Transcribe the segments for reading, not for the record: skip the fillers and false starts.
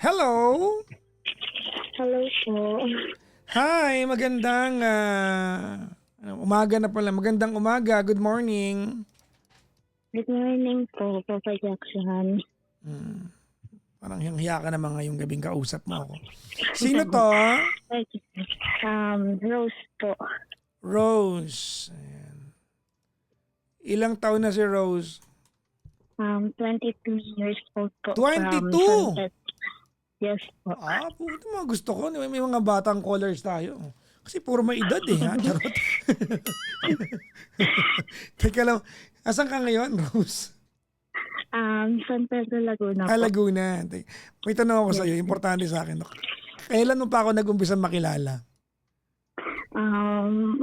Hello! Hello po. Hi! Magandang umaga na pala. Magandang umaga. Good morning. Good morning po, Papa Jackson. Hmm, parang hiya ka naman ngayong gabing kausap mo ako. Sino to? Rose po. Rose. Ayan. Ilang taon na si Rose? 22 years old po. 22? Yes po. Puto mga gusto ko. May mga batang callers tayo. Kasi puro may edad ha. Charot. Teka lang. Asan ka ngayon, Rose? San Pedro, Laguna po. Laguna. May tanong ako sa iyo. Importante sa akin. Kailan mo pa ako nag-umpisa makilala?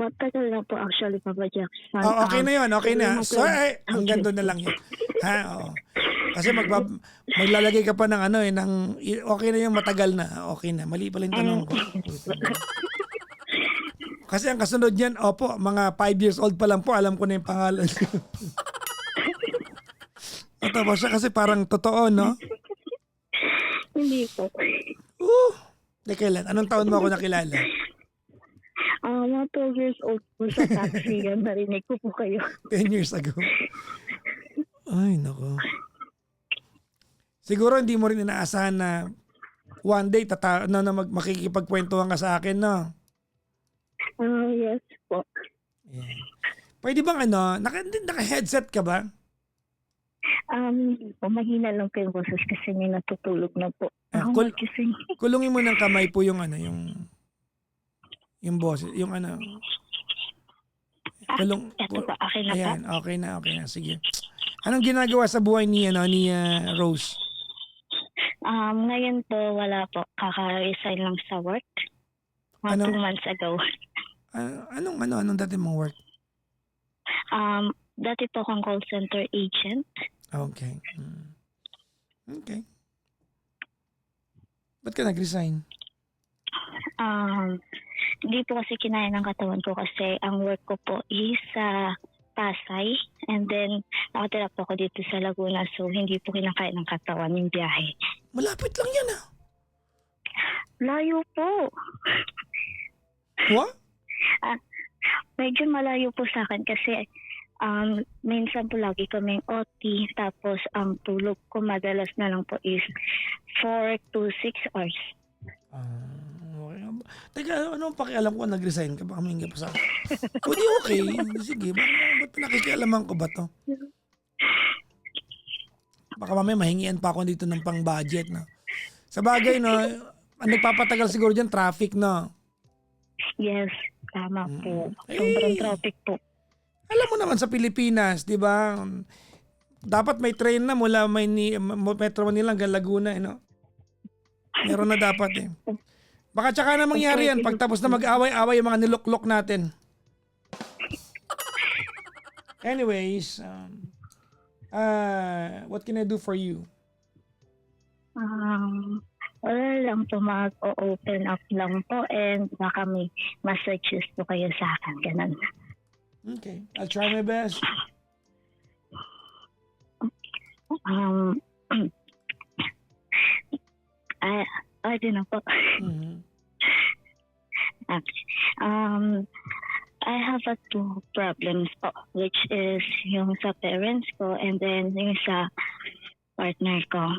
Matagal na po actually, Papa Jackson. Okay na yun. Okay na. So, hanggang doon na lang yun. Oo. Kasi maglalagay ka pa ng okay na yung matagal na. Okay na. Mali pala yung tanong ko. Kasi ang kasunod niyan, mga 5 years old pa lang po, alam ko na yung pangalan. Natawa siya kasi parang totoo, no? Hindi po. Kailan? Anong taon mo ako nakilala? Mga 12 years old po sa taxi. Yan, narinig ko po kayo. 10 years ago. Ay, nako. Siguro hindi mo rin inaasahan na one day makikipagkwentuhan ka sa akin, no? Yes po. Yeah. Pwede bang naka-headset ka ba? Mahina lang po yung boses kasi may natutulog na po. Kulungin mo ng kamay po yung boses, Ito pa, okay na ayan, okay na. Sige. Anong ginagawa sa buhay ni Rose? Ngayon po, wala po. Kaka-resign lang sa work. 2 months ago. Anong dati mong work? Dati po akong call center agent. Okay. Okay. Ba't ka nag-resign? Hindi po kasi kinaya ng katawan ko kasi ang work ko po is sa Pasay. And then, nakatira po ako dito sa Laguna. So, hindi po kinakaya ng katawan yung biyahe. Malapit lang yan Layo po. What? Medyo malayo po sa akin kasi minsan po lagi kaming OT. Tapos, ang tulog ko madalas na lang po is 4 to 6 hours. Okay. Teka, anong pakialam ko nag-resign ka? Baka maingay pa sa akin. O di okay. Sige, ba't nakikialaman ko ba to? Baka mamaya mahingian pa ako dito ng pang-budget, no? Sa bagay, no? Ang nagpapatagal siguro dyan, traffic, no? Yes, tama po. Sobrang traffic po. Alam mo naman sa Pilipinas, di ba? Dapat may train na mula Metro Manila hanggang Laguna, no? Meron na dapat Baka tsaka na mangyari yan pagtapos na mag-away-away yung mga niluklok natin. Anyways, what can I do for you? Wala lang po, mag-open up lang po and baka may messages po kayo sa akin. Ganun. Okay, I'll try my best. I don't know po. I have 2 problems po, which is yung sa parents ko and then yung sa partner ko.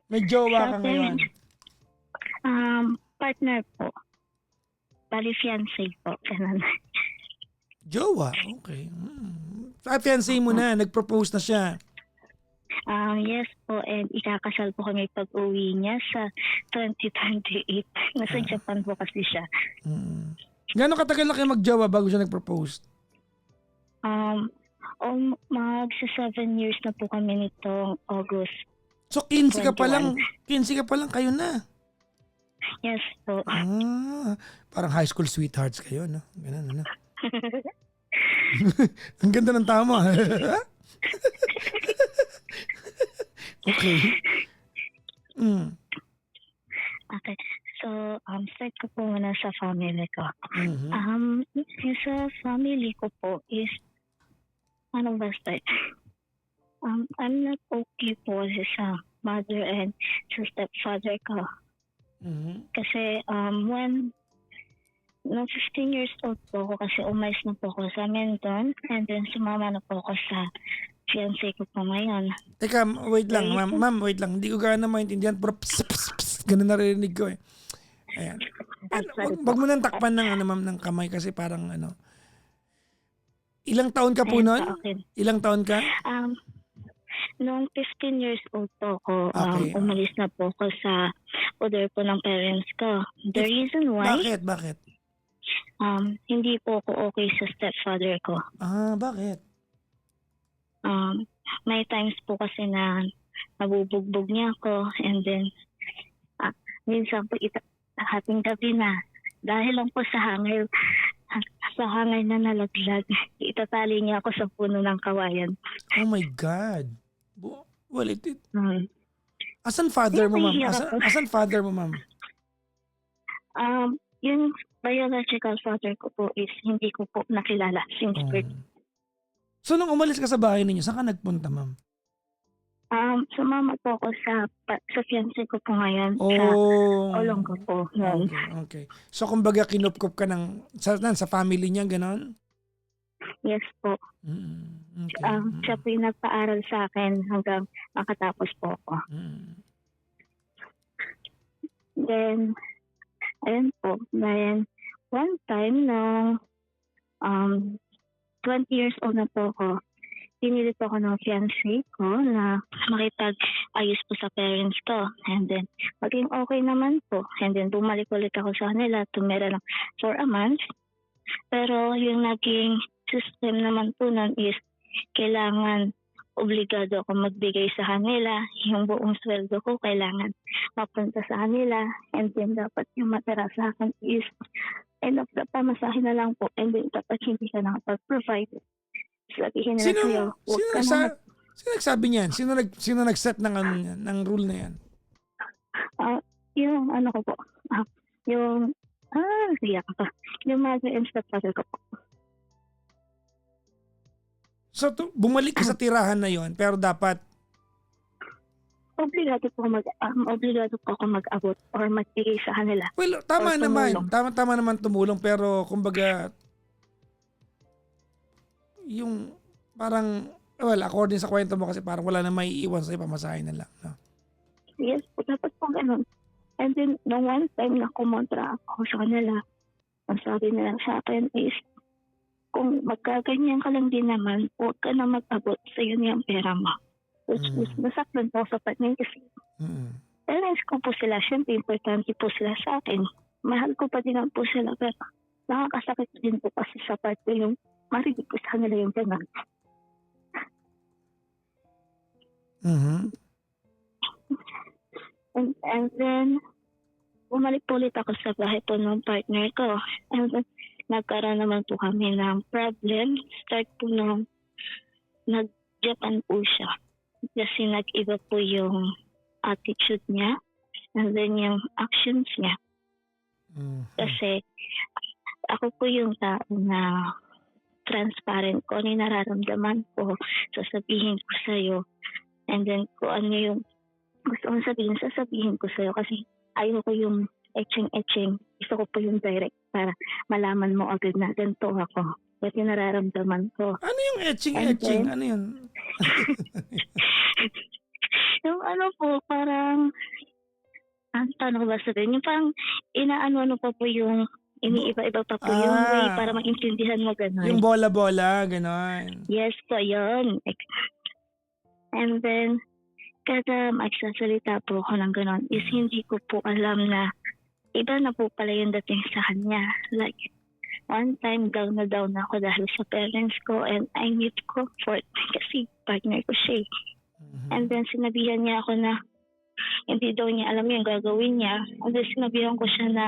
May jowa ka ngayon? Partner po. Bali fiancé po. Jowa? Okay. Fiancé mo na, nag-propose na siya. Yes po, and ikakasal po kami pag-uwi niya sa 2028. Nasa Japan po kasi siya. Gano'ng katagal na kayo magjowa bago siya nag-propose? Magsa 7 years na po kami nitong August. So 15 ka pa lang kayo na? Yes po. Parang high school sweethearts kayo, no? Ganun, ano? Ang ganda ng tama. Okay. Okay. So, start ko po muna sa family ko. Yung sa family ko po is, ano ba start? I'm not okay po sa stepmother and sa stepfather ko. Mhm. Kasi when nung 15 years old po ako kasi umalis na po ako sa amin doon and then sumama na po ako sa fiancé ko po ngayon. Teka, wait lang, The ma'am. reason, Ma'am, wait lang. Hindi ko gaano maintindihan. Pero ganun narinig ko eh. Ayan. sorry Wag po. mo nang takpan ng ano, ma'am, ng kamay kasi parang ano. Ilang taon ka po Ayan nun? sa akin. Ilang taon ka? Um, Nung 15 years old po ako, Okay. umalis na po ako sa poder po ng parents ko. The If- reason why, Bakit? hindi po ako okay sa stepfather ko. Bakit? May times po kasi na nabubugbog niya ako and then minsan po hating gabi na dahil lang po sa hangin na nalaglag, itatali niya ako sa puno ng kawayan. Oh my God. Well, Um, asan father mo, ma'am? Nahihiya ako. Asan father mo, ma'am? Yung biological father ko po is hindi ko po nakilala since birth. So, nung umalis ka sa bahay ninyo, saan ka nagpunta, ma'am? Sumama po ako sa fiancé ko po ngayon sa Olonga po. Okay. So, kumbaga, kinupkup ka sa family niya, ganon? Yes po. Okay. Siya po yung nagpaaral sa akin hanggang makatapos po ako. Then, ayun po. Then, one time nung 20 years old na po ako, pinilit po ako ng fiancé ko na makipag-ayos po sa parents ko. And then, maging okay naman po. And then, bumalik ulit ako sa kanila. Tumira lang for a month. Pero yung naging system naman po nun is kailangan obligado ako magbigay sa kanila. Yung buong sweldo ko kailangan mapunta sa kanila. And then, dapat yung matira sa akin is end of the pamasahin na lang po. And then, dapat hindi ka nakapag-provide. Sabihin nila sa'yo, huwag ka na Sino nagsabi niyan? Sino nag-set ng rule na yan? yung ano ko po, siya ka pa. Yung mother and stepfather ko po. So, bumalik ka sa tirahan na yon, pero dapat Obligado po ako mag-abot or magbigay sa kanila. well, tama Or naman. tumulong. Tama naman tumulong, pero kumbaga yung parang according sa kwento mo kasi parang wala na maiiwan sa'yo, pamasahin na lang. No? Yes po, dapat po ganun. And then, nung one time na kumontra ako sa kanila, ang sabi nila sa akin is, kung magkaganyan ka lang din naman, huwag ka na mag-abot sa yun yung pera mo. Which is, nasaktan po sa partner kasi parents ko po sila, syempre importante po sila sa akin. Mahal ko pa din po sila, pero nakakasakit din po kasi sa part ko yung marinig ko sa kanila yung gano'n. And then, bumalik po ulit ako sa bahay po ng partner ko. And then, nagkaroon naman po kami ng problem. Start po nung nag-Japan po siya. Kasi nag-iba po yung attitude niya. And then yung actions niya. Kasi ako po yung tao na transparent ko. Ano yung nararamdaman ko, sasabihin ko sa'yo. And then kung ano yung gusto kong sasabihin ko sa'yo. Kasi ayaw ko yung etching. Gusto ko po yung direct para malaman mo agad na ganito ako. Kasi nararamdaman ko. Ano yung etching? Ano yun? Yung ano po, parang paano ko ba sabihin? Yung parang inaano pa po yung iniiba-iba pa po yung way para maintindihan mo gano'n. Yung bola-bola, gano'n. Yes po, yun. And then, kada magsasalita po ako ng gano'n is hindi ko po alam na iba na po pala yung dating sa kanya. Like, one time down na ako dahil sa parents ko and I need comfort kasi partner ko siya. And then sinabihan niya ako na hindi daw niya alam yung gagawin niya. And then sinabihan ko siya na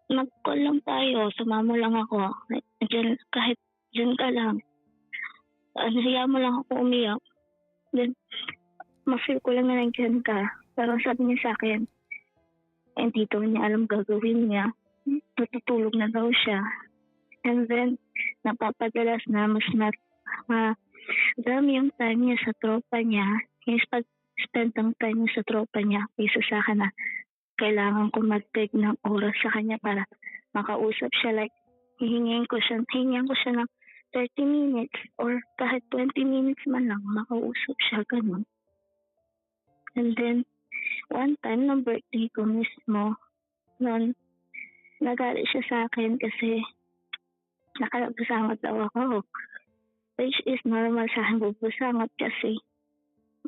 mag-call lang tayo, sumama lang ako. Kahit dyan ka lang. Hayaan mo lang ako umiyak. Then, ma-feel ko lang na nandiyan ka. Pero sabi niya sa akin, hindi daw niya alam gagawin niya. Tutulog na daw siya. And then, napapadalas na mas dami yung time niya sa tropa niya. is pag-spend ng time niya sa tropa niya kaysa sa akin na kailangan ko mag-take ng oras sa kanya para makausap siya. Like, hihingihan ko siya ng 30 minutes or kahit 20 minutes man lang makausap siya, ganun. And then, one time, nung birthday ko mismo, noon, nagalit siya sa akin kasi nakalabusangot daw ako. Which is normal sa akin bubusangot kasi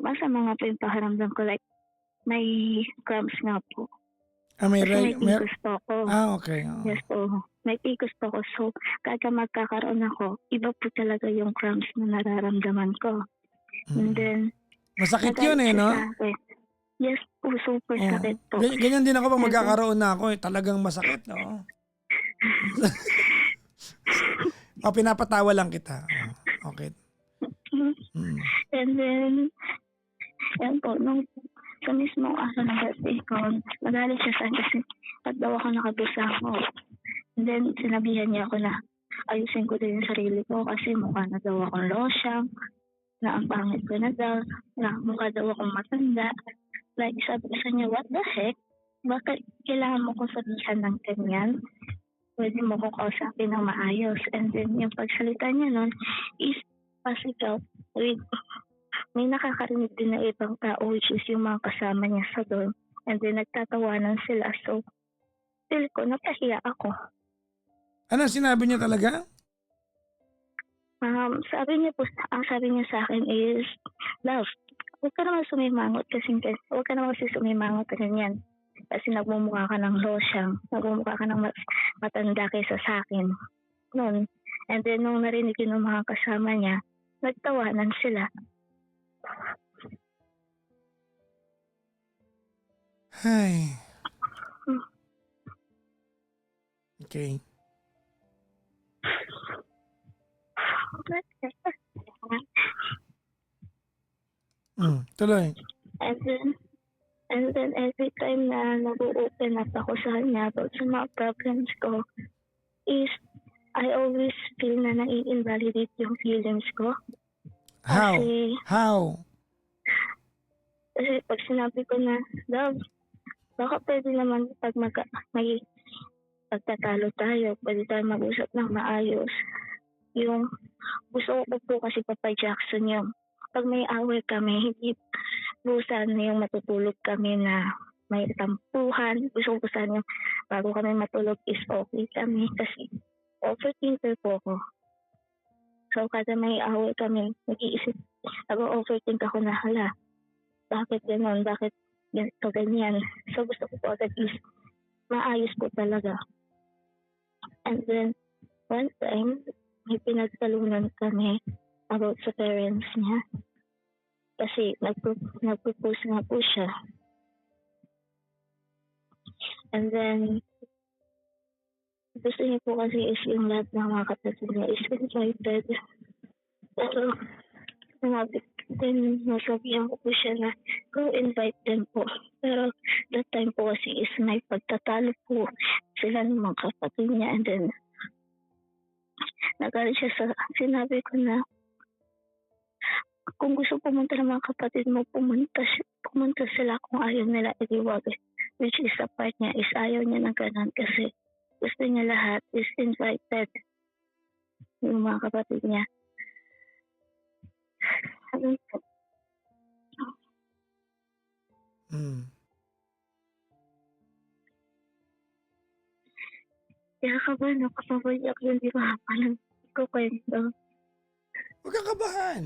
masama nga po yung pakiramdam ko. Like, may cramps nga po. May Kasi may may PCOS po ako. okay, oo. Yes po. May PCOS po ako. So, kada magkakaroon ako, iba po talaga yung cramps na nararamdaman ko. And then, Masakit yun nagalit eh, siya no? sa akin. Yes po, super Oo. sakit po. Ganyan din ako pag And then, magkakaroon na ako eh, talagang masakit, no? Pinapatawa lang kita. Okay. Mm. and then, yan po, nung sa mismong araw ng birthday ko, nagalit siya sa akin kasi pag daw ako nakabusa ako. And then, sinabihan niya ako na ayusin ko din yung sarili ko kasi mukha na daw akong losyang, na ang pangit ko na daw, na mukha daw akong matanda. Like, sabi ko sa niya, what the heck? Bakit kailangan mo kong sabihan ng ganyan? Pwede mo kong kausapin ng maayos. And then, yung pagsalita niya nun is physical with may nakakarinig din na ibang tao, which is yung mga kasama niya sa dorm. And then, nagtatawanan sila. So, feel ko, napahiya ako. Ano sinabi niya talaga? Sabi niya po, ang sabi niya sa akin is, love, huwag ka naman sumimangot kasi sumimangot na ganyan. Kasi nagmumukha ka ng losyang, nagmumukha ka ng matanda kaysa sa akin. Noon. And then, nung narinig yun ng mga kasama niya, nagtawanan sila. Ay. Okay. Tuloy. And then every time na nag-open up ako sa kanya about sa mga problems ko is I always feel na nai-invalidate yung feelings ko. How? Kasi pag sinabi ko na, love, baka pwede naman pag may pagtatalo tayo, pwede tayo mag-usap ng maayos. Yung gusto ko po kasi Papa Jackson yung pag may away kami, hindi po sana yung matutulog kami na may tampuhan. Gusto ko sana yung bago kami matulog is okay kami kasi overthinker po ako. So kada may away kami, nag-overthink ako na hala. Bakit gano'n? Bakit ganito ganyan? So gusto ko po agad is maayos po talaga. And then one time, may pinagtalunan kami about sa parents niya. Kasi nag-propose nga po siya. And then, gusto niya po kasi is yung lahat ng mga kapatid niya is invited. Pero, nasabihan ko po siya na go invite them po. Pero, that time po kasi is may pagtatalo po sila ng mga kapatid niya. And then, nagalit siya sa sinabi ko na kung gusto pumunta ng mga kapatid mo, pumunta sila kung ayaw nila iliwag. Which is the part niya is ayaw niya ng ganun kasi gusto niya lahat is invited yung mga kapatid niya. Kaya kabahan ako sa pagyak yun, di ba? Parang ko kwento. Huwag kang kabahan.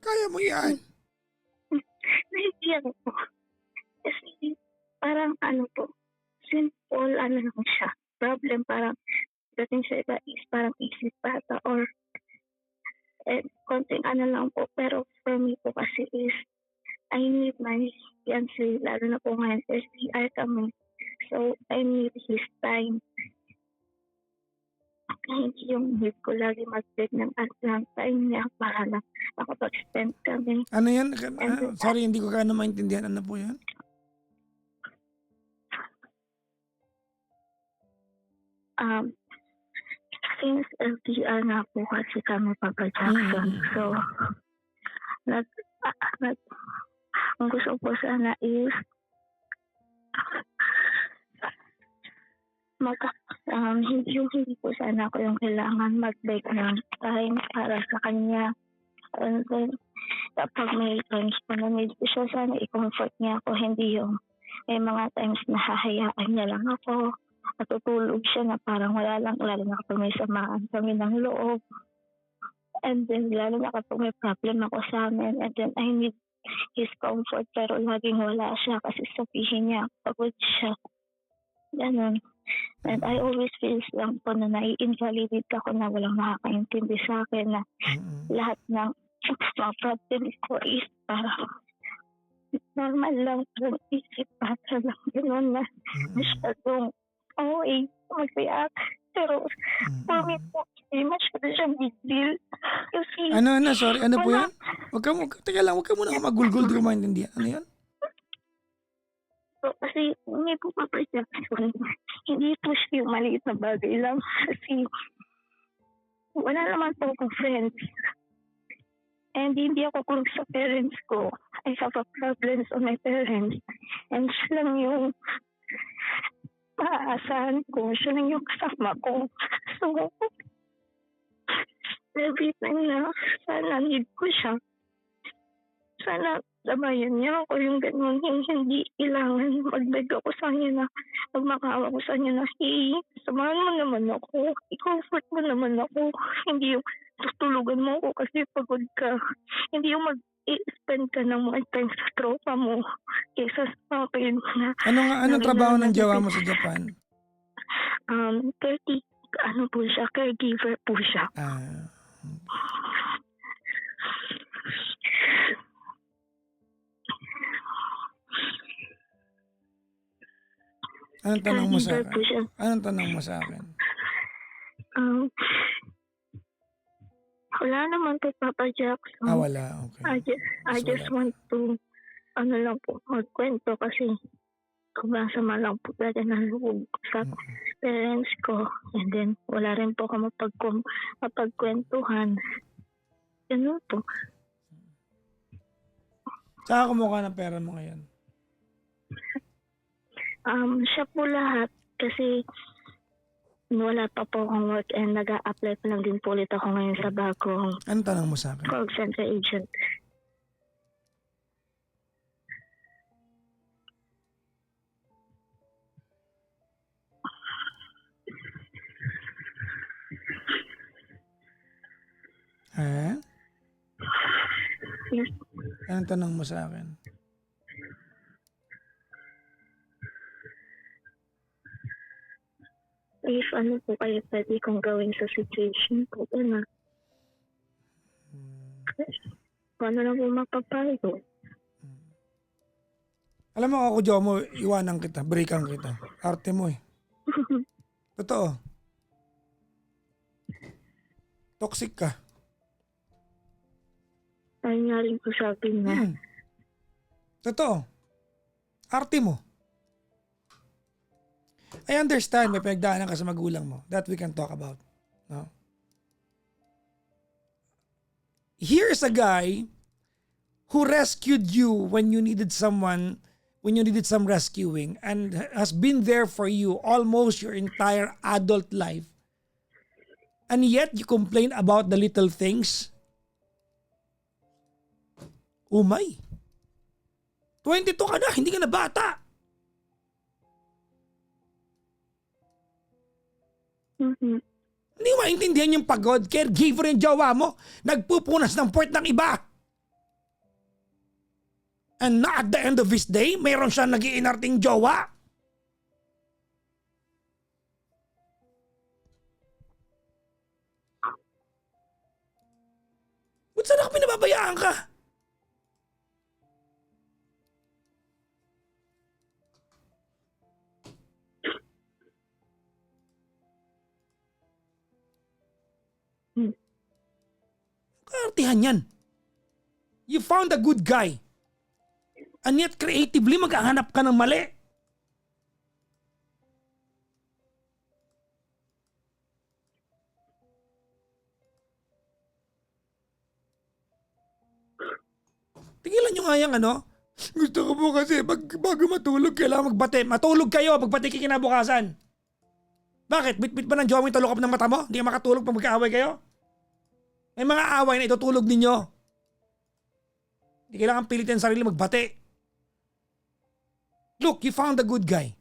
Kaya mo yan. Nahihiyan ko. Kasi parang po, simple lang siya. Problem parang dating sa iba is parang isip bata or konting lang po. Pero for me po kasi is I need my fiancé, lalo na po ngayon, SDR kami. So, I need his time. Hindi yung need ko lagi mag-take ng time niya para lang makapag-spend kami. Ano yan? Sorry, hindi ko kaya maintindihan. Ano po yan? since LDR na po kasi kami, Papa Jackson. Mm. So, nag, nag, ang gusto ko sana is mag, hindi po sana ako yung kailangan mag-beg ng time para sa kanya. And then, kapag may times po na need ko siya, sana i-comfort niya ako, hindi yung may mga times na hahayaan niya lang ako. Natutulog siya na parang wala lang, lalo na kapag may samaan kami ng loob. And then, lalo na kapag may problem ako sa amin, and then I need his comfort, pero laging wala siya kasi sabihin niya, pagod siya. Ganun. And I always feel lang po na nai-invalidate ako na walang makakaintindi sa akin na lahat ng mga problem ko is parang normal lang po isip para lang gano'n na masyadong mag-react. Pero for me po, hindi masyado siyang big deal. Kasi Sorry, ano po yan? Teka lang, huwag ka muna magulgol, di ko maintindihan. Ano yan? So, kasi hindi po Papa Jackson, hindi po siya yung maliit na bagay lang. Kasi wala naman po akong friends. And hindi ako close sa parents ko. I have a problems on my parents. And siya lang yung maaasahan ko. Siya lang yung kasama ko. So, every time na sana need ko siya, sana sabayan niya ako yung gano'n, yung hindi kailangan mag-beg ako sa kanya na magmakawa ko sa kanya na, hey, samahan mo naman ako, i-comfort mo naman ako, hindi yung tutulugan mo ako kasi pagod ka, hindi yung mag-spend ka ng mga time sa tropa mo kaysa sa akin na. Anong trabaho ng jowa mo sa Japan? 30, po siya, caregiver po siya. Anong tanong mo sa akin? Anong tanong mo sa akin? Wala naman po, Papa Jackson. Wala. Okay. I just want to, lang po, magkwento kasi kumasama lang po talaga ng loob sa parents ko. And then, wala rin po ako mapagkwentuhan. Ganun po. Saan kumuha ng pera mo ngayon? Siya po lahat kasi wala pa po akong work and nag-a-apply pa lang din po ulit ako ngayon sa bagong Anong tanong mo sa akin? call center agent. Ha? Yes. Anong tanong mo sa akin? If ano po kayo pwede kong gawin sa situation ko, na paano lang po mapapayo? Alam mo ako, Jowa mo, iwanan kita, breakan kita. Arte mo eh. Totoo. Toxic ka. Ay nga rin po sabi niya. Totoo. Arte mo. I understand may pinagdaanan ka sa magulang mo. That we can talk about. No? Here's a guy who rescued you when you needed someone, when you needed some rescuing, and has been there for you almost your entire adult life. And yet you complain about the little things? Umay. 22 ka na, hindi ka na bata. Hindi mo maintindihan yung pagod, caregiver yung jowa mo, nagpupunas ng puwet ng iba. And na at the end of his day, mayroon siya nag-iinarting jowa. Ba't sana ka pinababayaan ka? Kaartihan yan. You found a good guy. And yet creatively maghahanap ka ng mali. nga yung ano, gusto ko po kasi bago matulog kailangan magbate. Matulog kayo, magbate kayo kinabukasan. Bakit? Bit-bit ba ng jowa mo yung talukap ng mata mo? Hindi ka makatulog pag magkaaway kayo? May mga away na itutulog ninyo. Hindi kailangan pilitin sarili magbate. Look, you found a good guy.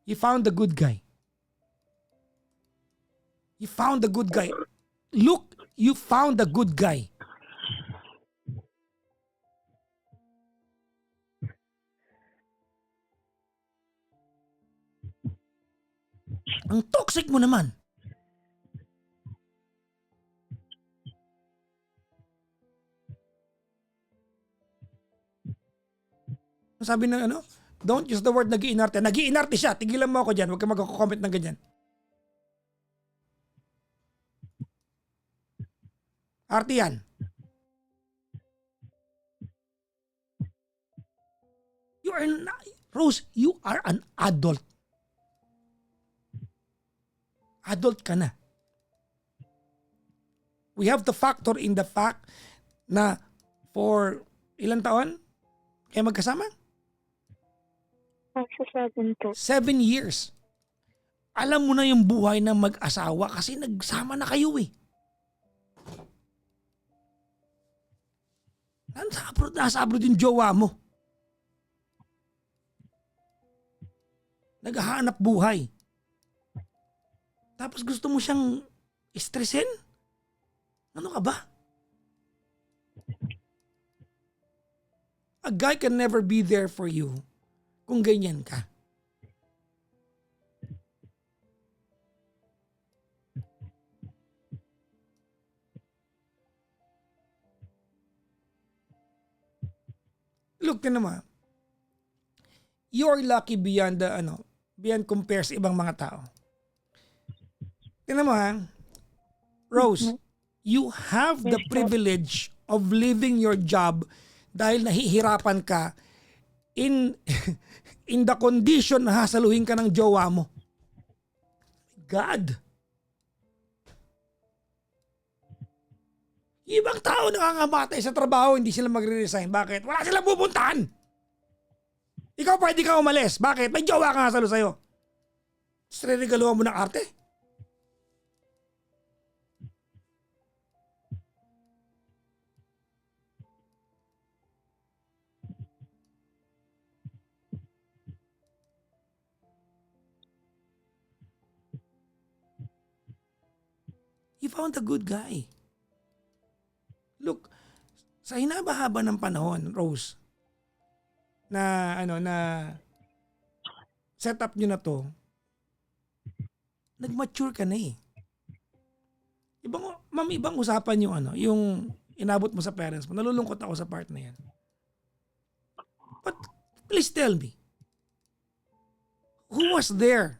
You found a good guy. You found a good guy. Look, you found a good guy. Ang toxic mo naman. Sabi ng ano, don't use the word nag-iinarte. Nag-iinarte siya. Tigilan mo ako dyan. Huwag ka mag-comment ng ganyan. Arte yan. You are Rose, you are an adult. Adult ka na. We have to factor in the fact na for ilang taon kayo magkasama? Sa 7 po. 7 years. Alam mo na yung buhay ng mag-asawa kasi nagsama na kayo eh. Nasa abroad yung jowa mo. Naghahanap buhay. Tapos gusto mo siyang stressin? Ano ka ba? A guy can never be there for you kung ganyan ka. Look, naman. You're lucky beyond beyond compare sa ibang mga tao. Tingnan mo ha, Rose, you have the privilege of leaving your job dahil nahihirapan ka in the condition na hasaluhin ka ng jowa mo. God. Ibang tao nangangamatay sa trabaho, hindi sila magre-resign. Bakit? Wala silang pupuntahan. Ikaw pwede ka umalis. Bakit? May jowa ka hasalo sa'yo. Tapos regaluhan mo ng arte? You found a good guy. Look, sa hinaba-haba ng panahon, Rose, na setup nyo na to, nag-mature ka na eh. Ibang usapan yung yung inabot mo sa parents mo. Nalulungkot ako sa part na yan. But please tell me, who was there?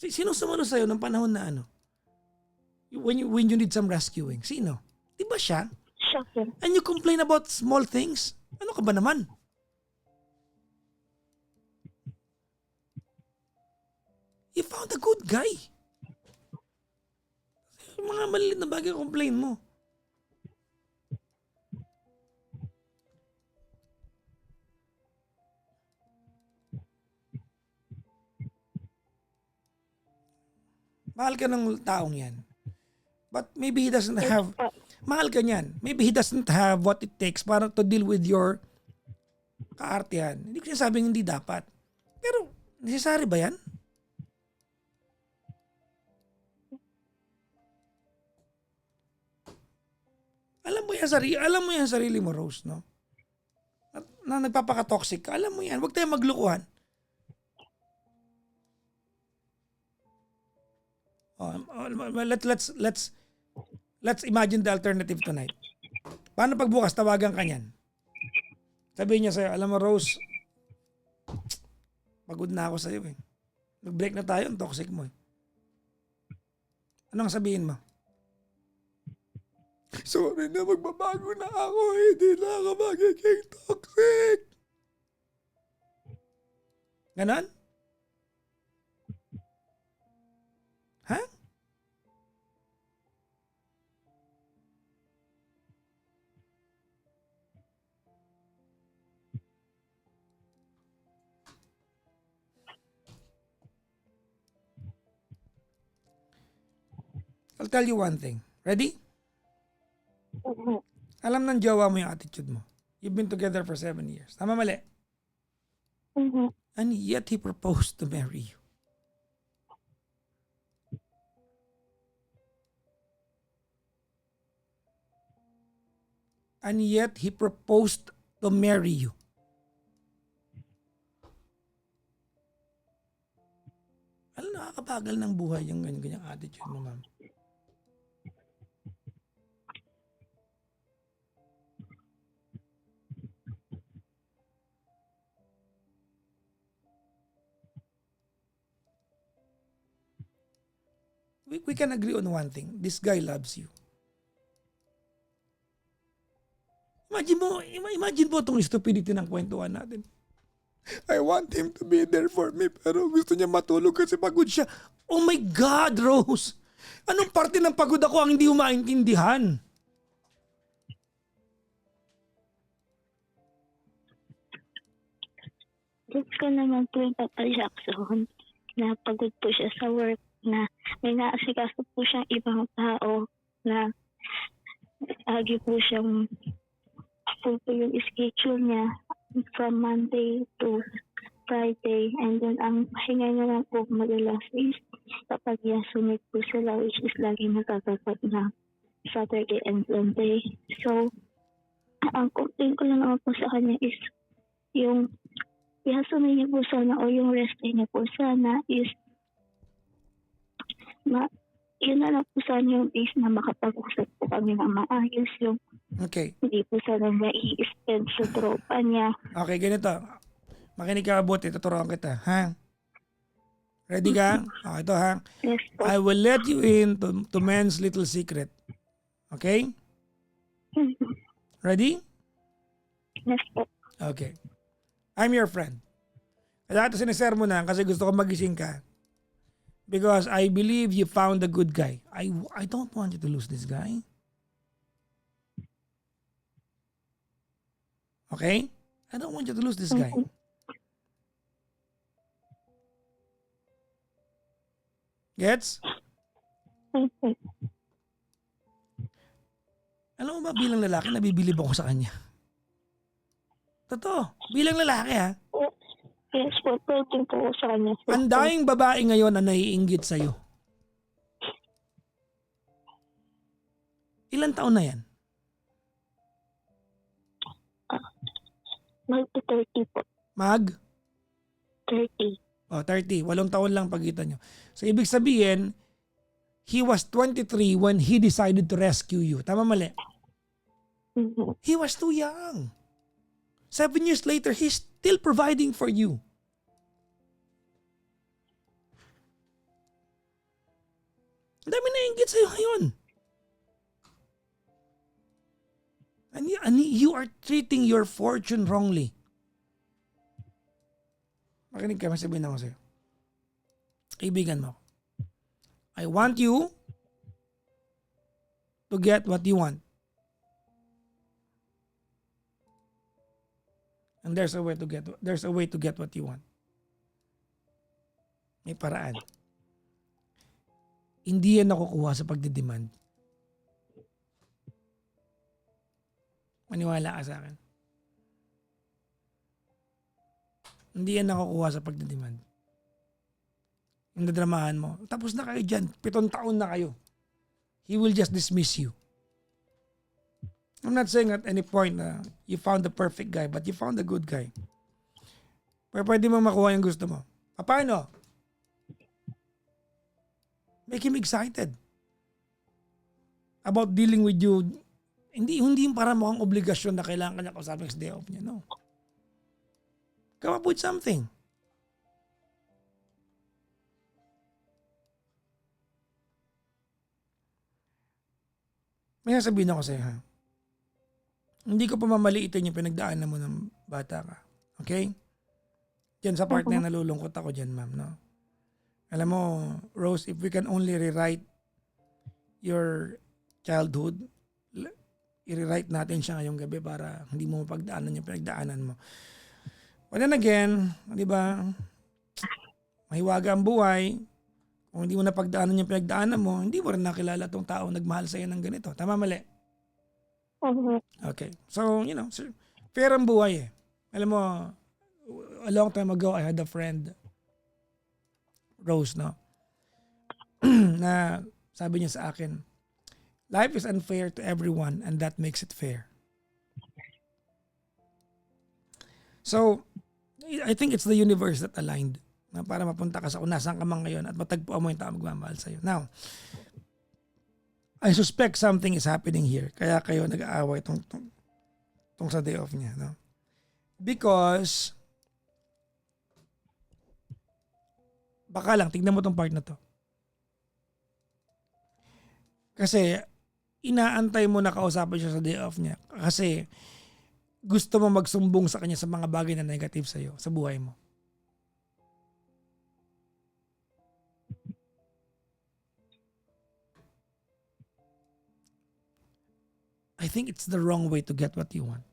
Sino sumalo sa'yo ng panahon na when you need some rescuing? Sino? Di ba siya? Siya po. And you complain about small things? Ano ka ba naman? You found a good guy. Yung mga maliit na bagay complain mo. Mahal ka ng taong yan. But maybe he doesn't have... Mahal ka niyan. Maybe he doesn't have what it takes para to deal with your kaartehan. Hindi ko sinasabing hindi dapat. Pero, necessary ba yan? Alam mo yan sarili mo, Rose, no? Na nagpapaka-toxic ka. Alam mo yan. Huwag tayong maglukuhan. Let's imagine the alternative tonight. Paano pag bukas tawagan ka niyan? Sabihin niya sa'yo, alam mo Rose, pagod na ako sa'yo eh. Nag-break na tayo, ang toxic mo eh. Anong sabihin mo? Sorry na, magbabago na ako. Hindi na ako magiging toxic. Ganon? Ha? I'll tell you one thing. Ready? Mhm. Alam ng jowa mo yung attitude mo. You've been together for 7 years. Tama mali? Mhm. And yet he proposed to marry you. And yet he proposed to marry you. Alam, nakakabagal ng buhay yung ganyan attitude mo, ma'am. We can agree on one thing. This guy loves you. Imagine mo itong stupidity ng kwentuhan natin. I want him to be there for me pero gusto niya matulog kasi pagod siya. Oh my God, Rose! Anong parte ng pagod ako ang hindi mo maintindihan? Gets ko naman po yung Papa Jackson na pagod po siya sa work, na may naasikaso po siyang ibang tao, na lagi po siyang full po yung schedule niya from Monday to Friday, and then ang pahinga niya lang po madalas is kapag yasumit po sila, which is lagi nagkakapat na Saturday and Sunday. So, ang complaint ko lang naman po sa kanya is yung yasumit niya po sana o yung rest day niya po sana is yun na lang po sana yung base na makapag-usap po kami na maayos, yung Okay. hindi po sana niya i-spend sa tropa niya. Okay, ganito. Makinig ka mabuti. Tuturuan kita. Ha? Ready ka? Okay, ito ha. Yes po. I will let you in to man's little secret. Okay? Ready? Yes po. Okay. I'm your friend. Kaya ito siniser mo na kasi gusto ko magising ka. Because I believe you found a good guy. I don't want you to lose this guy. Okay? I don't want you to lose this guy. Gets? Okay. Alam mo ba bilang lalaki, nabibilib ako sa kanya. Totoo. Bilang lalaki ha. Yes po, pwede po sa kanya. Ang daming babae ngayon na naiinggit sa'yo. Ilan taon na yan? Mag-30 po. Mag? 30. Oh, 30. 8 taon lang pagitan nyo. So, ibig sabihin, he was 23 when he decided to rescue you. Tama mali? Mhm. He was too young. 7 years later, he's still providing for you. Ang dami naiinggit sa'yo ngayon. And you are treating your fortune wrongly. Makinig ka, masabihin ako sa'yo. Kaibigan mo. I want you to get what you want. And there's a way to get what you want. May paraan. Hindi yan nakukuha sa pagdidemand. Maniwala ka sa akin. Hindi yan nakukuha sa pagdidemand. Yung nadramahan mo. Tapos na kayo dyan. 7 taon na kayo. He will just dismiss you. I'm not saying at any point na you found the perfect guy, but you found a good guy. Pero pwede mo makuha yung gusto mo. Paano? Make him excited about dealing with you. Hindi yung para mukhang obligasyon na kailangan kanya kausapin sa day off niya. No. Come up with something. May sabihin ako sa'yo ha. Hindi ko pa mamaliitin yung pinagdaanan mo ng bata ka. Okay? Diyan sa part na nalulungkot ako dyan, ma'am. No? Alam mo, Rose, if we can only rewrite your childhood, i-rewrite natin siya ngayong gabi para hindi mo mapagdaanan yung pinagdaanan mo. But then again, di ba, mahiwaga ang buhay. Kung hindi mo napagdaanan yung pinagdaanan mo, hindi mo rin nakilala tong taong nagmahal sa'yo ng ganito. Tama, mali? Opo. Okay. So, fair ang buhay eh. Alam mo, a long time ago, I had a friend, Rose, no? Na sabi niya sa akin, life is unfair to everyone and that makes it fair. So, I think it's the universe that aligned na para mapunta ka sa kung nasaan ka man ngayon at matagpuan mo yung taong magmamahal sa'yo. Now, I suspect something is happening here. Kaya kayo nag-aaway tong sa day off niya. No? Because, baka lang, tignan mo tong part na to. Kasi, inaantay mo na kausapin siya sa day off niya. Kasi, gusto mo magsumbong sa kanya sa mga bagay na negative sa'yo, sa buhay mo. I think it's the wrong way to get what you want.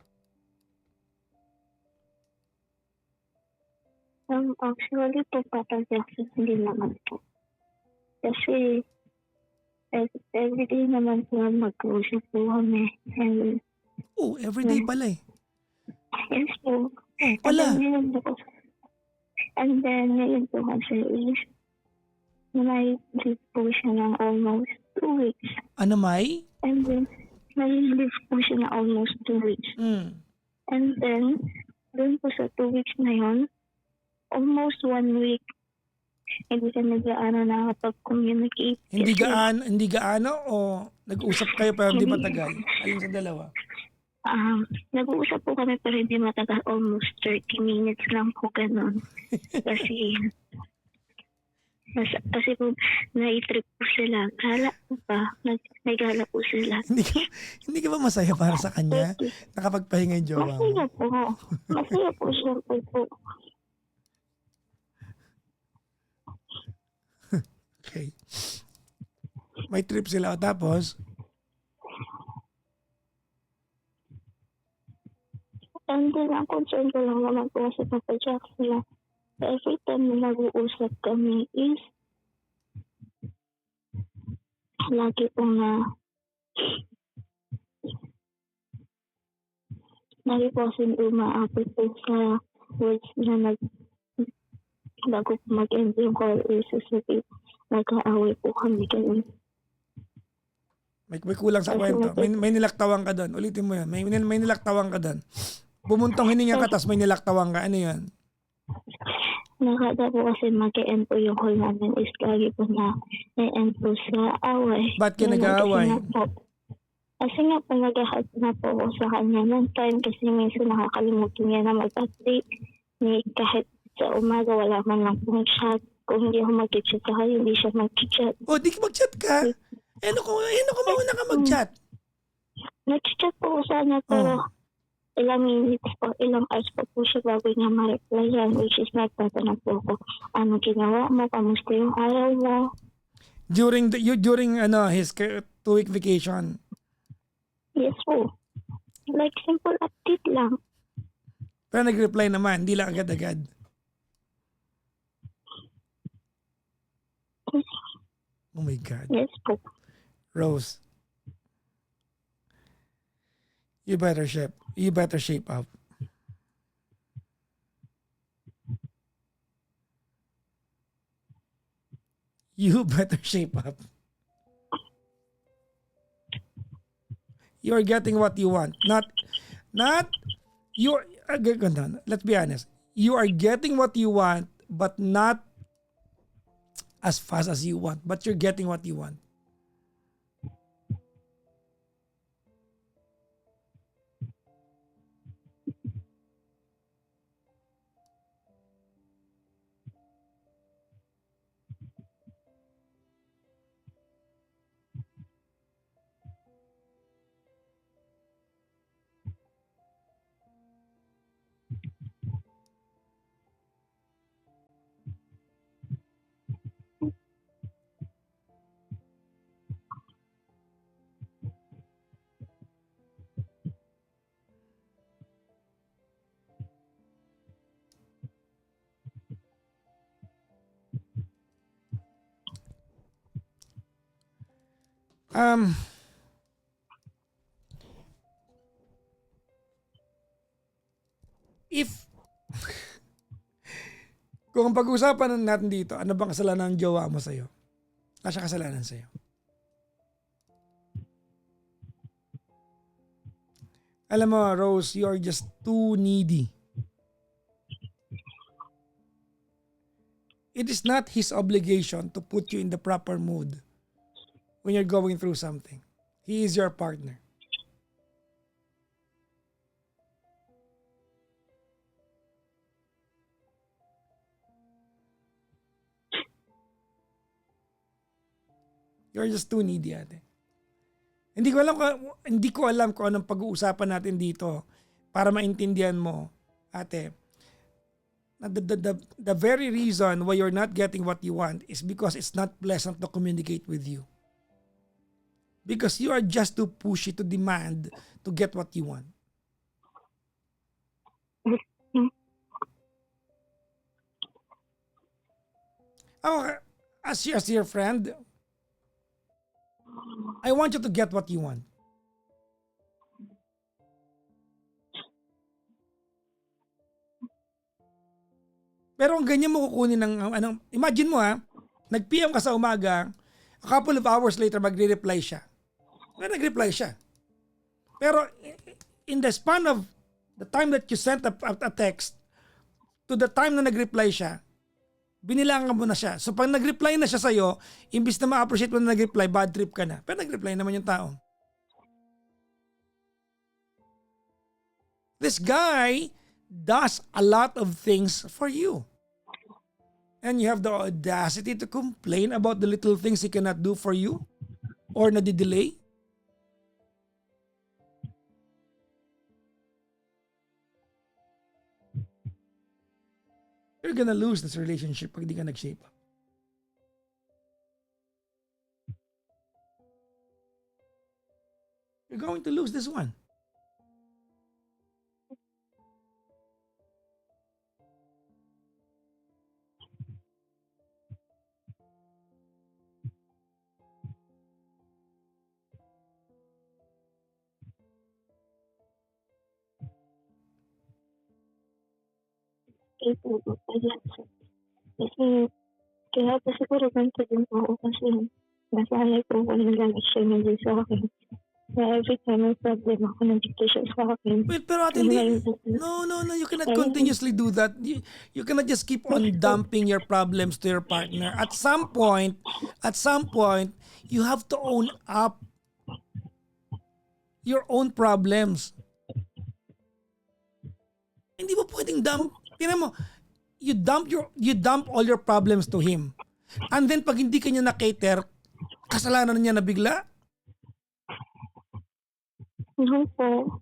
Actually po, Papa Jackson, hindi naman po. Kasi, everyday naman po mag-uusap po kami. And, Oh, everyday pala eh. yes po. Oh, pala. And then, ngayon po kasi is, may leave po siya ng almost 2 weeks. Ano may? And then, may leave po siya ng almost 2 weeks. And then, doon po sa 2 weeks na yun, almost 1 week, hindi ka nakapag-communicate. Hindi gaano o nag-usap kayo pero hindi matagal? Alin sa dalawa? Nag-uusap po kami pero hindi matagal, almost 30 minutes lang po ganun. Kasi po, nai-trip po sila. Gala po ba? Nagala po sila. Hindi ka ba masaya para sa kanya? Nakapagpahinga yung jowa mo? Masaya po. Masaya po siya po. Okay. May trip sila tapos? And then, ang concern ko lang naman po sa Papa Jackson na every time na nag-uusap kami is lagi po kasi umaapit po sa words na bago po mag-end yung call is nag-aaway po kami ganun. May kulang sa kwento. May nilaktawan ka doon. Ulitin mo yan. May nilaktawan ka doon. Bumuntong hininga ka, tas may nilaktawan ka. Ano yan? Nakada po kasi mag-end po yung call namin is lagi po na-end po sa away. Ba't ka nag-aaway? Kasi nga po nag-ahat na po ako sa kanya ng time kasi minsan nakakalimutan niya na mag-update. Kahit sa umaga wala man lang pong chat. Kung hindi ako mag-chat sa kanya, hindi siya mag-chat. Oh, di ka mag-chat ka? Ano kung mauna ka mag-chat? Nag-chat po ko sana pero ilang minutes po, ilang hours po siya bago niya ma-reply yan, which is nagtatanong po ako, ano ginawa mo, kamusta yung araw mo? During his 2-week vacation? Yes po. Like simple update lang. Pero nag-reply naman, hindi lang agad-agad. Oh my God. Yes po. Rose, you better shape up. You better shape up. You are getting what you want. Not you. Let's be honest. You are getting what you want, but not as fast as you want. But you're getting what you want. Um, if, kung ang pag-uusapan natin dito, ano bang kasalanan ng jowa mo sa'yo? Siya kasalanan sa'yo. Alam mo, Rose, you are just too needy. It is not his obligation to put you in the proper mood when you're going through something. He is your partner. You're just too needy, ate. Hindi ko alam kung anong pag-uusapan natin dito para maintindihan mo, ate. The very reason why you're not getting what you want is because it's not pleasant to communicate with you. Because you are just too pushy to demand to get what you want. As your friend, I want you to get what you want. Pero ang ganyan mo kukunin ng imagine mo nag-PM ka sa umaga, a couple of hours later magre-reply siya. Nag-reply siya. Pero in the span of the time that you sent a text to the time na nag-reply siya, binilangan mo na siya. So pag nag-reply na siya sa'yo, imbis na ma-appreciate mo na nag-reply, bad trip ka na. Pero nag-reply naman yung tao. This guy does a lot of things for you. And you have the audacity to complain about the little things he cannot do for you or nadidelay. You're gonna lose this relationship pag di ka nag-shape up. You're going to lose this one. Kasi kaya po siguro ganito din ako kasi nasanay po ako ng gamit siya hindi sa akin. Na every time may problem ako, nandito siya sa akin. Wait, pero ate, no, you cannot continuously do that. You cannot just keep on dumping your problems to your partner. At some point, you have to own up your own problems. Hindi mo pwedeng dump. Tingnan mo, you dump all your problems to him. And then pag hindi kanya na-cater, kasalanan niya na bigla. Po.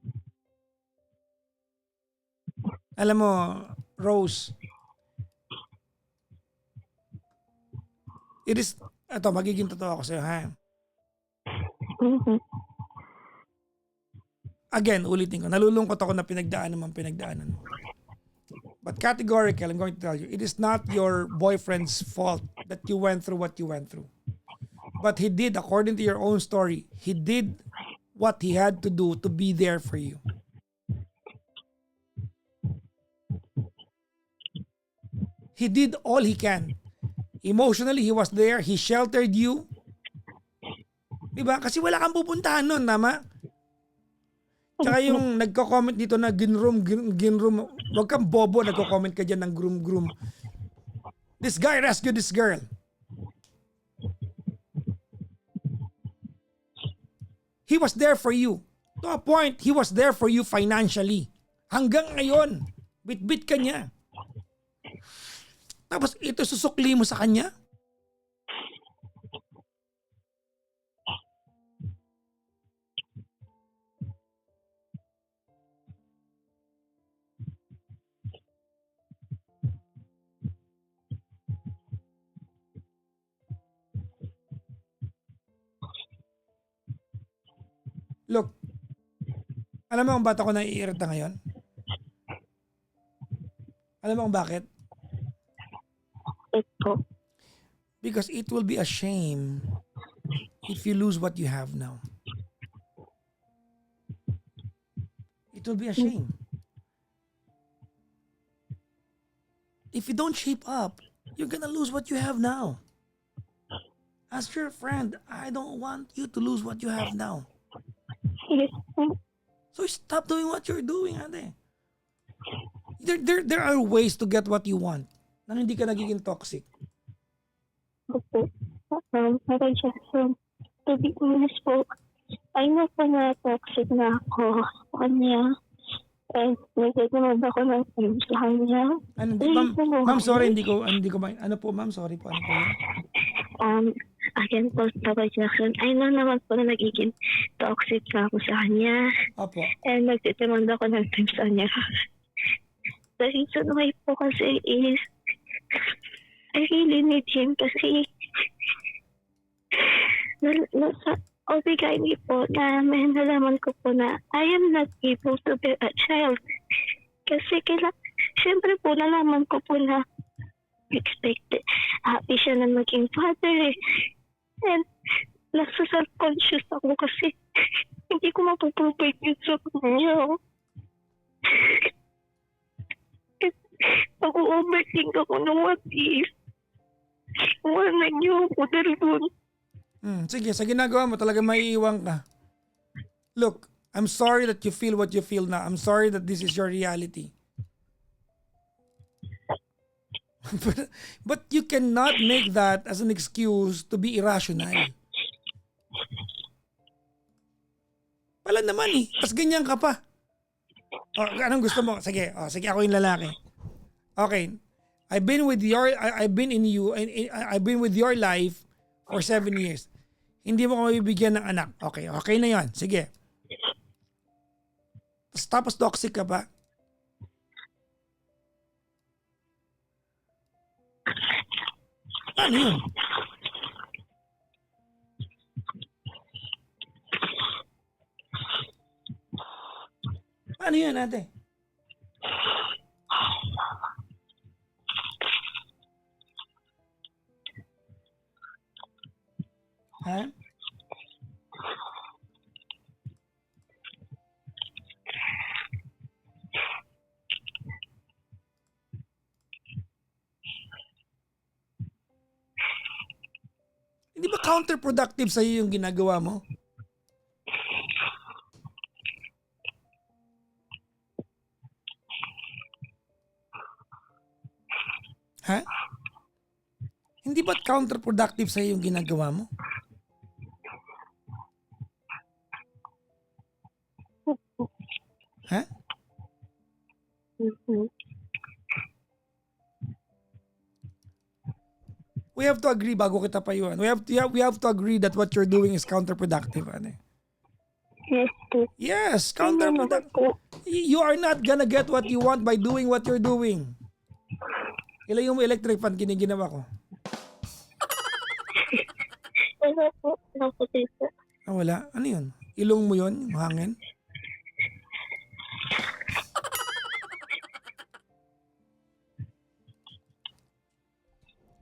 Alam mo, Rose, magiging totoo ako sa'yo, ha? Again, ulitin ko, nalulungkot ako na pinagdaanan mo. But categorically, I'm going to tell you, it is not your boyfriend's fault that you went through what you went through. But he did, according to your own story, he did what he had to do to be there for you. He did all he can. Emotionally, he was there. He sheltered you. Diba? Kasi wala kang pupuntahan nun, tama? Tsaka yung nagko-comment dito na ginroom. Huwag kang bobo, nagko-comment ka dyan ng groom. This guy rescued this girl. He was there for you. To a point, he was there for you financially. Hanggang ngayon, bit-bit ka niya. Tapos ito susukli mo sa kanya? Look, alam mo kung ba't ako naiirita ngayon? Alam mo kung bakit? Ito. Because it will be a shame if you lose what you have now? It will be a shame. If you don't shape up, you're gonna lose what you have now. As your friend, I don't want you to lose what you have now. Yes po. So stop doing what you're doing, ate. There are ways to get what you want nang hindi ka nagiging toxic. Opo. Papa Jackson, to be honest po, I know po na toxic na ako sa kanya. And nagtatamad ako ng time sa kanya. Ano, Ayun po, ma'am, sorry, hindi ko, ano po, ma'am, sorry po, ano po yun? Again po, Papa Jackson, I know naman po na nagiging toxic na ako sa kanya. Opo. And nagtatamad ako ng time sa kanya. The reason why po kasi is, I really need him kasi nasa obligay po na may nalaman ko po na I am not able to be a child. Kasi syempre po nalaman ko po na expected. Happy siya na maging father eh. And nasa self-conscious ako kasi hindi ko mapuprovide yun sa kanya. Pag-overthink ako ng what if. Wala niyo ako dahil doon. Sige, sa ginagawa mo talaga maiiwan ka. Look, I'm sorry that you feel what you feel now. I'm sorry that this is your reality. But you cannot make that as an excuse to be irrational. Wala naman eh. Tapos ganyan ka pa. Anong gusto mo? Sige, sige ako yung lalaki. Okay. I've been with your life for 7 years. Hindi mo ko mabibigyan ng anak. Okay, okay na 'yon. Sige. Tapos toxic ka pa. Ano 'yun? Ano 'yun, ate? Ha? Hindi ba counterproductive sa iyo yung ginagawa mo? Ha? Hindi ba counterproductive sa iyo yung ginagawa mo? Ha? We have to agree bago kita payuhan. We have to agree that what you're doing is counterproductive. Ano? Yes po. Yes, counterproductive. You are not gonna get what you want by doing what you're doing. Ilan yung electric fan ginawa ko? Wala po. Wala po dito. Wala. Ano yun? Ilong mo yun? Yung hangin?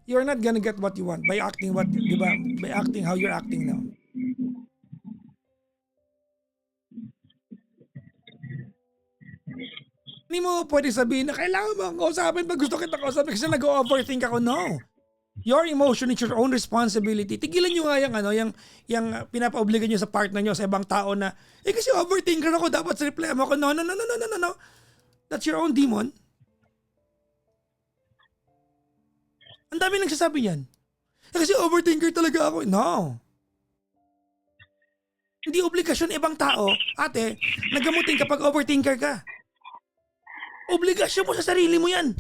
You're not gonna get what you want by acting di ba? By acting how you're acting now. Hindi mo pwede sabihin na kailangan mo akong kausapin pag gusto kita kausapin kasi nag-overthink ako. No. Your emotion is your own responsibility. Tigilan nyo nga yung pinapa-obligan nyo sa partner nyo sa ibang tao na, kasi overthinker ako, dapat sa reply mo ako. No. That's your own demon. Ang dami nagsasabi yan. Kasi overthinker talaga ako. No. Hindi obligasyon ibang tao, ate, nagamutin kapag overthinker ka. Obligasyon mo sa sarili mo yan.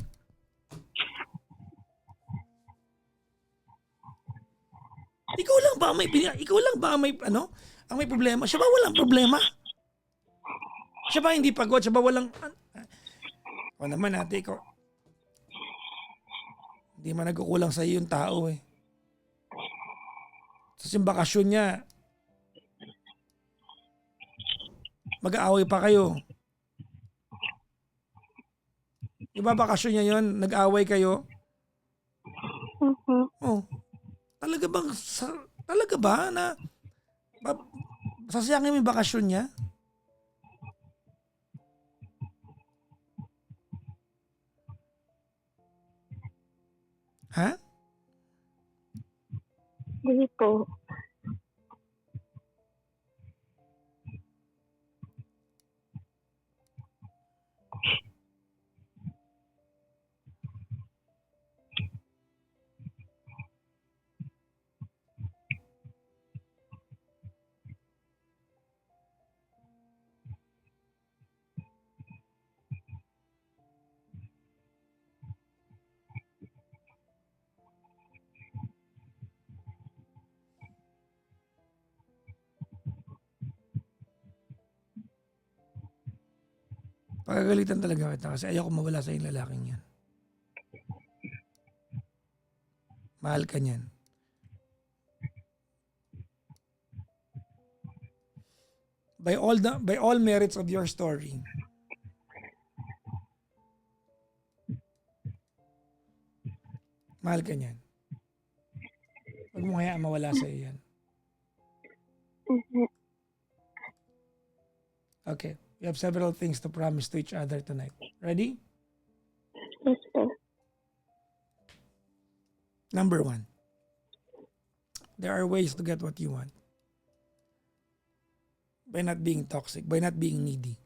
Ikaw lang ba ang may problema? Siya ba walang problema? Siya ba hindi pagod? Siya ba walang o naman ate, ikaw hindi man nagkukulang sa iyo yung tao eh. Sa bakasyon niya, mag-aaway pa kayo. Iba bakasyon niya yon, nag-aaway kayo? Oh, talaga ba na Ba- Sasayangin mo yung bakasyon niya? Ha? Hindi po. Pagagalitan talaga kita kasi ayoko mawala sa yung lalaking yan. Mahal ka niyan. By all merits of your story, mahal ka niyan. Huwag mo hayaan mawala sa iyo yan. Mhm. Okay. We have several things to promise to each other tonight. Ready? Yes po. Number 1. There are ways to get what you want. By not being toxic, by not being needy.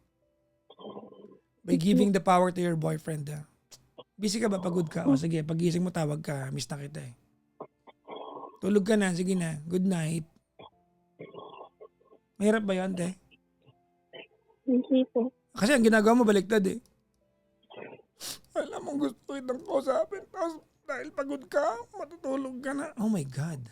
By giving the power to your boyfriend. Busy ka ba? Pagod ka? O sige, pagising mo tawag ka. Miss na kita eh. Tulog ka na. Sige na. Good night. Mahirap ba yun, te? Hindi po. Kasi ang ginagawa mo baliktad eh. Alam mo gusto itong kausapin. Tapos dahil pagod ka, matutulog ka na. Oh my God.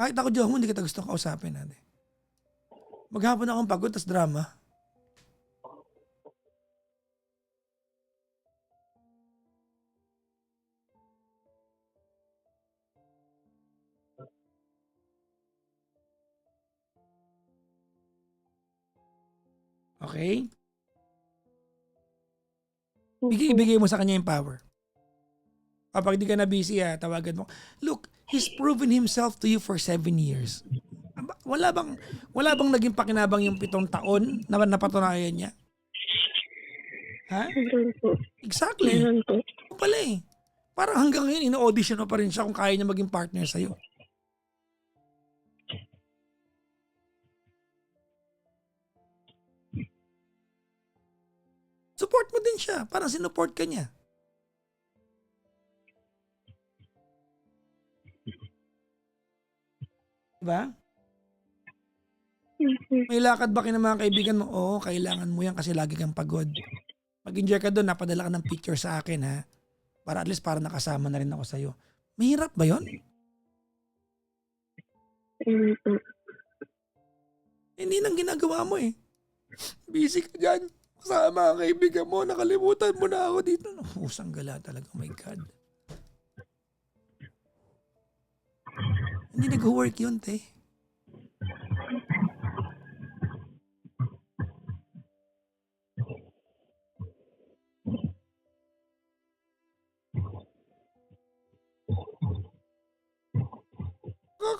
Kahit ako diyan mo, hindi kita gusto kausapin natin. Maghapon akong pagod, tas drama. Okay? Ibigay mo sa kanya yung power. Kapag di ka na busy, tawagan mo. Look, he's proven himself to you for 7 years. Wala bang naging pakinabang yung 7 taon na napatunayan niya? Ha? Meron po. Exactly. Meron po. O pala eh. Parang hanggang ngayon, ino-audition mo pa rin siya kung kaya niya maging partner sa'yo. Support mo din siya. Parang sinupport ka niya. Diba? Mhm. May lakad ba kayo ng mga kaibigan mo? Oo, kailangan mo yan kasi lagi kang pagod. Mag-enjoy ka doon, napadala ka ng picture sa akin ha. Para at least para nakasama na rin ako sa'yo. Mahirap ba yon? Hindi po. Hindi nang ginagawa mo eh. Busy ka dyan. Kasama ang kaibigan mo, nakalimutan mo na ako dito. Usang gala talaga, oh my God. Hindi nag-work yun, te.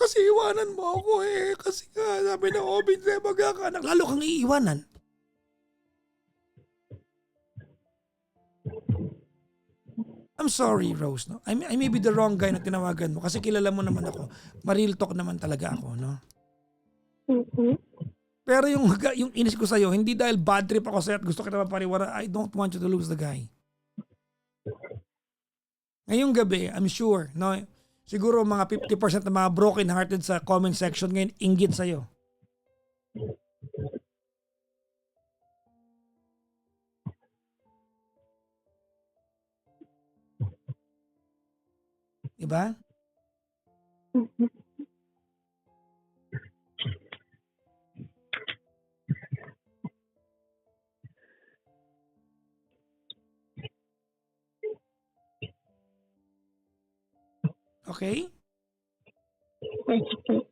Kasi iwanan mo ako eh. Kasi nga, sabi ng Obin, magkakanak. Lalo kang iiwanan. I'm sorry, Rose. No? I may be the wrong guy na tinawagan mo kasi kilala mo naman ako. Maril talk naman talaga ako. No? Mhm. Pero yung inis ko sa'yo, hindi dahil bad trip ako sa'yo at gusto kita mapariwara. I don't want you to lose the guy. Ngayong gabi, I'm sure, no, siguro mga 50% ng mga broken-hearted sa comment section ngayon, inggit sa'yo. Diba? Mhm. Okay? Yes po.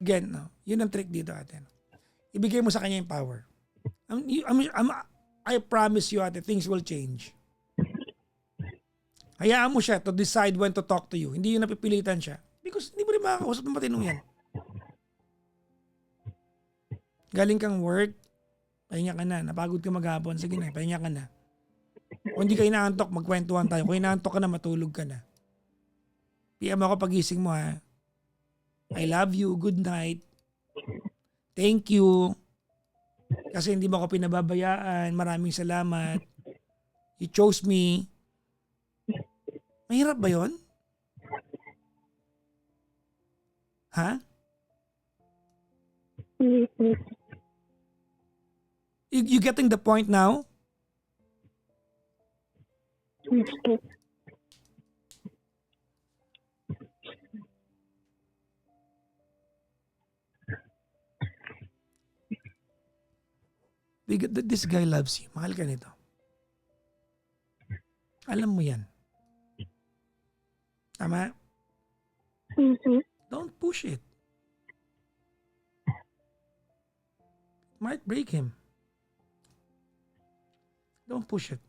Again, no, yun ang trick dito atin. Ibigay mo sa kanya yung power. I promise you ate, things will change. Hayaan mo siya to decide when to talk to you. Hindi yung napipilitan siya. Because hindi mo rin makakausap ng matino yan. Galing kang work, pahinga ka na, napagod ka maghapon, sige na, pahinga ka na. Kung hindi ka inaantok, magkwentuhan tayo. Kung inaantok ka na, matulog ka na. PM ako pagising mo ha. I love you, good night. Thank you. Kasi hindi mo ako pinababayaan, maraming salamat. You chose me. Mahirap ba yon? Ha? You getting the point now? Yes po. This guy loves you. Mahal ka nito. Alam mo yan. Tama? Don't push it. Might break him. Don't push it.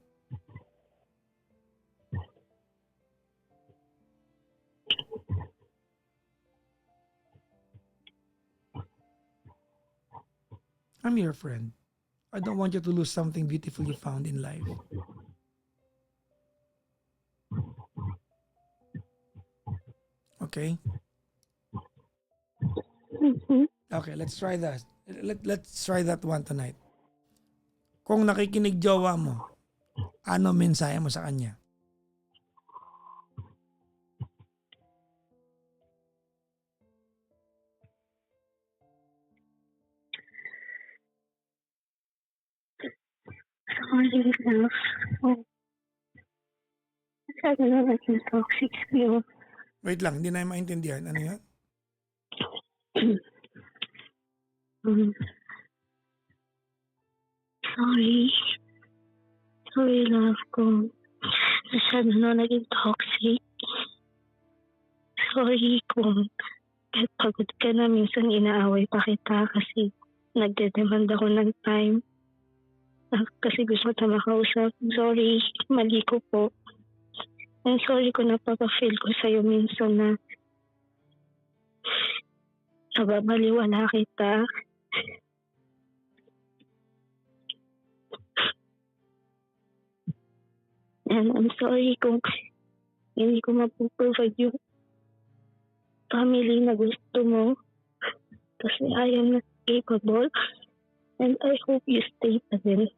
I'm your friend. I don't want you to lose something beautiful you found in life. Okay? Okay, let's try that. Let's try that one tonight. Kung nakikinig jowa mo, ano mensahe mo sa kanya? Sorry, love. Sabi na naging toxic sa'yo. Wait lang, hindi na maintindihan. Ano yan? Sorry. Sorry, love ko. Masyado na naging toxic. Sorry kung kahit pagod ka na, minsan inaaway pa kita kasi nagdedemand ako ng time. Kasi gusto kita makausap. Sorry, mali ko po. I'm sorry kung napaka-feel ko sa'yo minsan na nababaliwala kita. And I'm sorry kung hindi ko mapuprovide yung family na gusto mo. Kasi I am not capable. And I hope you stay pa din.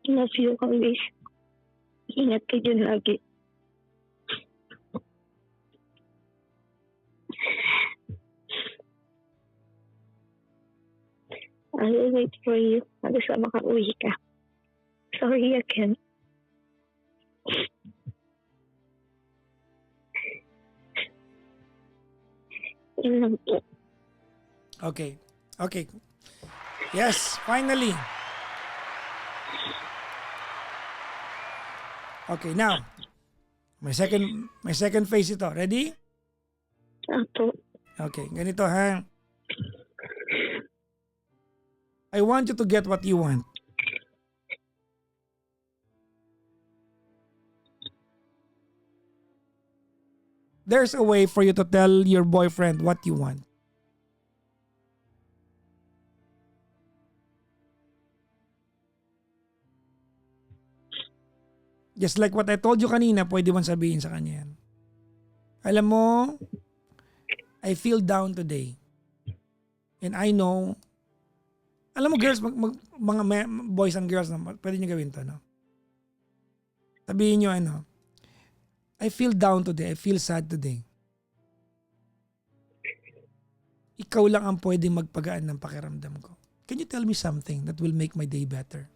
Love you always. Ingat ka dyan lagi. I will wait for you hanggang sa makauwi ka. Sorry again. Yun lang po. Okay. Okay. Yes, finally. Okay, now. May second phase ito. Ready? Apo. Okay, ganito ha. I want you to get what you want. There's a way for you to tell your boyfriend what you want. Just like what I told you kanina, pwede mong sabihin sa kanya yan. Alam mo, I feel down today. And I know, alam mo girls, mga boys and girls, pwede nyo gawin to, no? Sabihin nyo, I feel down today, I feel sad today. Ikaw lang ang pwede magpagaan ng pakiramdam ko. Can you tell me something that will make my day better?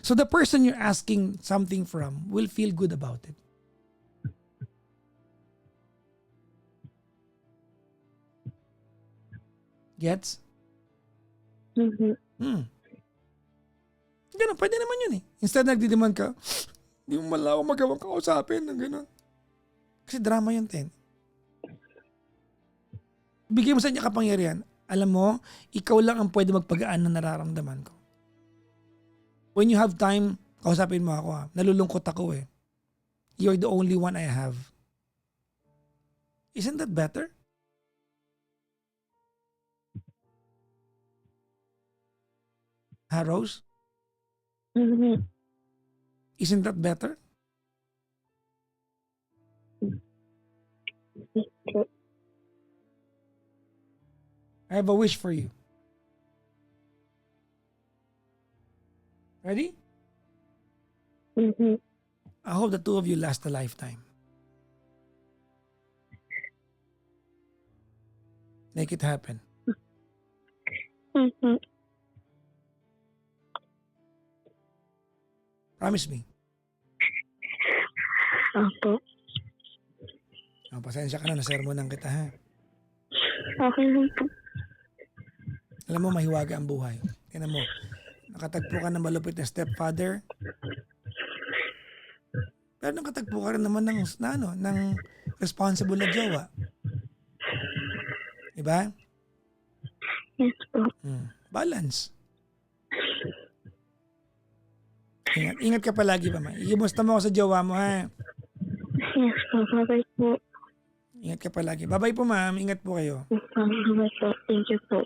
So the person you're asking something from will feel good about it. Gets? Ganun, pwede naman yun eh. Instead nagdidemand ka, hindi mo mala ako magawang kausapin ng ganun. Kasi drama yun, Ten. Bigay mo sa niya kapangyarihan. Alam mo, ikaw lang ang pwede magpagaan ng nararamdaman ko. When you have time Kausapin mo ako ha. Nalulungkot ako eh. You're the only one I have. Isn't that better? Ha, Rose? Mhm. Isn't that better? Okay. I have a wish for you. Ready? Mhm. I hope the two of you last a lifetime. Make it happen. Mhm. Promise me. Opo. Oh, pasensya ka na, nasermonan kita ha. Okay lang po. Alam mo, mahiwaga ang buhay. Tingnan mo, nakatagpo ka ng malupit na stepfather. Pero nakatagpo ka rin naman ng responsible na jowa. Diba? Yes po. Balance. Ingat ka palagi pa, ma. Imusta mo ako sa jowa mo, ha? Yes po. Bye po. Ingat ka palagi. Bye-bye po, ma'am. Ingat po kayo. Bye po. Thank you po.